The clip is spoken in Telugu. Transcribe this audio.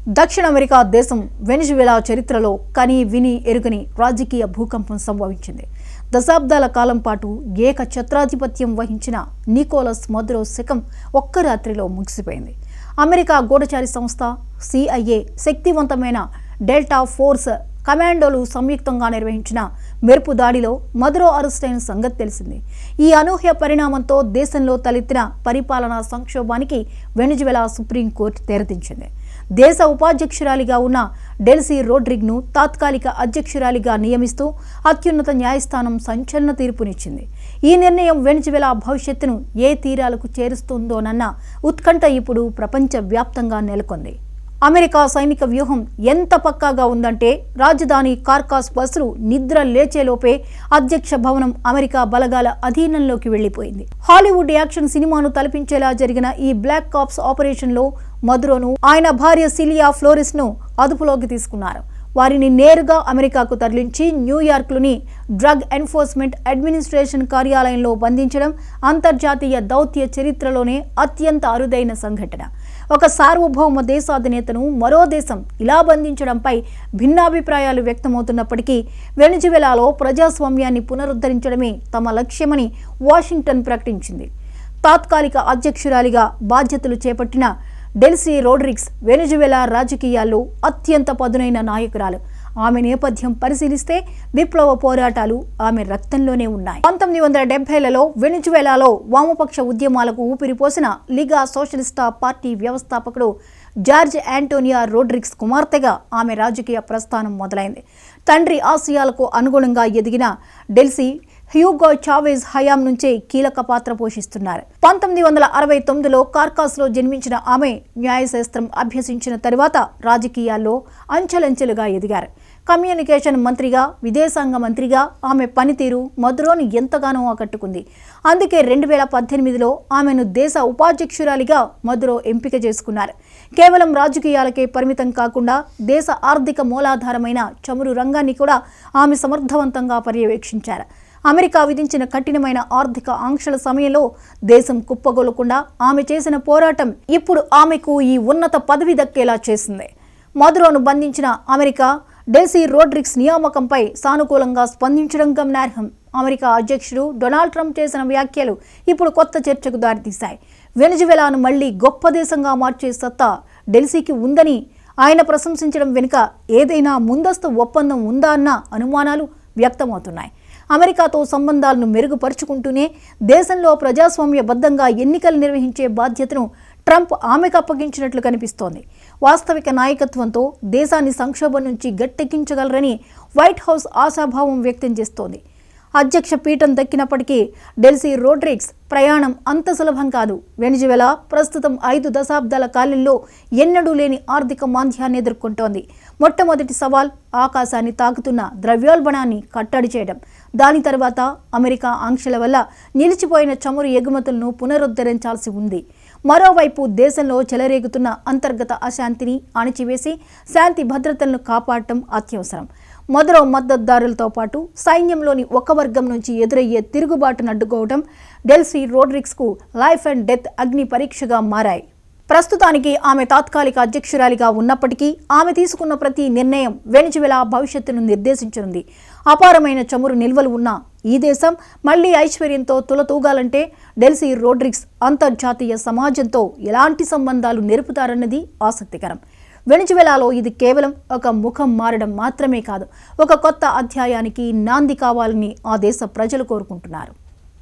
దక్షిణ అమెరికా దేశం వెనిజువెలా చరిత్రలో కని విని ఎరుగని రాజకీయ భూకంపం సంభవించింది. దశాబ్దాల కాలం పాటు ఏక ఛత్రాధిపత్యం వహించిన నికోలస్ మదురో శకం ఒక్క రాత్రిలో ముగిసిపోయింది. అమెరికా గూఢచారి సంస్థ CIA శక్తివంతమైన డెల్టా ఫోర్స్ కమాండోలు సంయుక్తంగా నిర్వహించిన మెరుపు దాడిలో మదురో అరెస్ట్ అయిన సంగతి తెలిసింది. ఈ అనూహ్య పరిణామంతో దేశంలో తలెత్తిన పరిపాలనా సంక్షోభానికి వెనిజువెలా సుప్రీంకోర్టు తెరదించింది. దేశ ఉపాధ్యక్షురాలిగా ఉన్న డెల్సీ రోడ్రిగ్ను తాత్కాలిక అధ్యక్షురాలిగా నియమిస్తూ అత్యున్నత న్యాయస్థానం సంచలన తీర్పునిచ్చింది. ఈ నిర్ణయం వెనిజువెలా భవిష్యత్తును ఏ తీరాలకు చేరుస్తుందోనన్న ఉత్కంఠ ఇప్పుడు ప్రపంచ వ్యాప్తంగా నెలకొంది. అమెరికా సైనిక వ్యూహం ఎంత పక్కాగా ఉందంటే రాజధాని కార్కాస్ బస్సులు నిద్ర లేచేలోపే అధ్యక్ష భవనం అమెరికా బలగాల అధీనంలోకి వెళ్లిపోయింది. హాలీవుడ్ యాక్షన్ సినిమాను తలపించేలా జరిగిన ఈ బ్లాక్ ఆప్స్ ఆపరేషన్లో మదురోను ఆయన భార్య సిలియా ఫ్లోరెస్ ను అదుపులోకి తీసుకున్నారు. వారిని నేరుగా అమెరికాకు తరలించి న్యూయార్క్లోని డ్రగ్ ఎన్ఫోర్స్మెంట్ అడ్మినిస్ట్రేషన్ కార్యాలయంలో బంధించడం అంతర్జాతీయ దౌత్య చరిత్రలోనే అత్యంత అరుదైన సంఘటన. ఒక సార్వభౌమ దేశాధినేతను మరో దేశం ఇలా బంధించడంపై భిన్నాభిప్రాయాలు వ్యక్తమవుతున్నప్పటికీ వెనిజువెలాలో ప్రజాస్వామ్యాన్ని పునరుద్ధరించడమే తమ లక్ష్యమని వాషింగ్టన్ ప్రకటించింది. తాత్కాలిక అధ్యక్షురాలిగా బాధ్యతలు చేపట్టిన డెల్సీ రోడ్రిగ్స్ వెనిజువెలా రాజకీయాల్లో అత్యంత పదునైన నాయకురాలు. ఆమె నేపథ్యం పరిశీలిస్తే విప్లవ పోరాటాలు ఆమె రక్తంలోనే ఉన్నాయి. 1970లలో వెనిజువెలాలో వామపక్ష ఉద్యమాలకు ఊపిరిపోసిన లిగా సోషలిస్టా పార్టీ వ్యవస్థాపకుడు జార్జ్ యాంటోనియో రోడ్రిగ్స్ కుమార్తెగా ఆమె రాజకీయ ప్రస్థానం మొదలైంది. తండ్రి ఆశయాలకు అనుగుణంగా ఎదిగిన డెల్సీ హ్యూగో చావేజ్ హయాం నుంచే కీలక పాత్ర పోషిస్తున్నారు. 1969లో కార్కాస్లో జన్మించిన ఆమె న్యాయశాస్త్రం అభ్యసించిన తరువాత రాజకీయాల్లో అంచెలంచెలుగా ఎదిగారు. కమ్యూనికేషన్ మంత్రిగా, విదేశాంగ మంత్రిగా ఆమె పనితీరు మదురోను ఎంతగానో ఆకట్టుకుంది. అందుకే 2018లో ఆమెను దేశ ఉపాధ్యక్షురాలిగా మదురో ఎంపిక చేసుకున్నారు. కేవలం రాజకీయాలకే పరిమితం కాకుండా దేశ ఆర్థిక మూలాధారమైన చమురు రంగాన్ని కూడా ఆమె సమర్థవంతంగా పర్యవేక్షించారు. అమెరికా విధించిన కఠినమైన ఆర్థిక ఆంక్షల సమయంలో దేశం కుప్పగొలకుండా ఆమె చేసిన పోరాటం ఇప్పుడు ఆమెకు ఈ ఉన్నత పదవి దక్కేలా చేసింది. మదురోను బంధించిన అమెరికా డెల్సీ రోడ్రిగ్స్ నియామకంపై సానుకూలంగా స్పందించడం గమనార్హం. అమెరికా అధ్యక్షుడు డొనాల్డ్ ట్రంప్ చేసిన వ్యాఖ్యలు ఇప్పుడు కొత్త చర్చకు దారితీశాయి. వెనిజువెలాను మళ్లీ గొప్ప దేశంగా మార్చే సత్తా డెల్సీకి ఉందని ఆయన ప్రశంసించడం వెనుక ఏదైనా ముందస్తు ఒప్పందం ఉందా అన్న అనుమానాలు వ్యక్తమవుతున్నాయి. అమెరికాతో సంబంధాలను మెరుగుపరుచుకుంటూనే దేశంలో ప్రజాస్వామ్యబద్ధంగా ఎన్నికలు నిర్వహించే బాధ్యతను ట్రంప్ ఆమెకు అప్పగించినట్లు కనిపిస్తోంది. వాస్తవిక నాయకత్వంతో దేశాన్ని సంక్షోభం నుంచి గట్టెక్కించగలరని వైట్ హౌస్ ఆశాభావం వ్యక్తం చేస్తోంది. అధ్యక్ష పీఠం దక్కినప్పటికీ డెల్సీ రోడ్రిగ్స్ ప్రయాణం అంత సులభం కాదు. వెనిజువెలా ప్రస్తుతం 5 దశాబ్దాల కాలంలో ఎన్నడూ లేని ఆర్థిక మాంద్యాన్ని ఎదుర్కొంటోంది. మొట్టమొదటి సవాల్ ఆకాశాన్ని తాకుతున్న ద్రవ్యోల్బణాన్ని కట్టడి చేయడం. దాని తర్వాత అమెరికా ఆంక్షల వల్ల నిలిచిపోయిన చమురు ఎగుమతులను పునరుద్ధరించాల్సి ఉంది. మరోవైపు దేశంలో చెలరేగుతున్న అంతర్గత అశాంతిని అణచివేసి శాంతి భద్రతలను కాపాడటం అత్యవసరం. మదురో మద్దతుదారులతో పాటు సైన్యంలోని ఒక వర్గం నుంచి ఎదురయ్యే తిరుగుబాటును అడ్డుకోవడం డెల్సీ రోడ్రిగ్స్కు లైఫ్ అండ్ డెత్ అగ్ని పరీక్షగా మారాయి. ప్రస్తుతానికి ఆమె తాత్కాలిక అధ్యక్షురాలిగా ఉన్నప్పటికీ ఆమె తీసుకున్న ప్రతి నిర్ణయం వెనిజువెలా భవిష్యత్తును నిర్దేశించనుంది. అపారమైన చమురు నిల్వలు ఉన్న ఈ దేశం మళ్లీ ఐశ్వర్యంతో తులతూగాలంటే డెల్సీ రోడ్రిగ్స్ అంతర్జాతీయ సమాజంతో ఎలాంటి సంబంధాలు నెరుపుతారన్నది ఆసక్తికరం. వెనిజువెలాలో ఇది కేవలం ఒక ముఖం మారడం మాత్రమే కాదు, ఒక కొత్త అధ్యాయానికి నాంది కావాలని ఆ దేశ ప్రజలు కోరుకుంటున్నారు.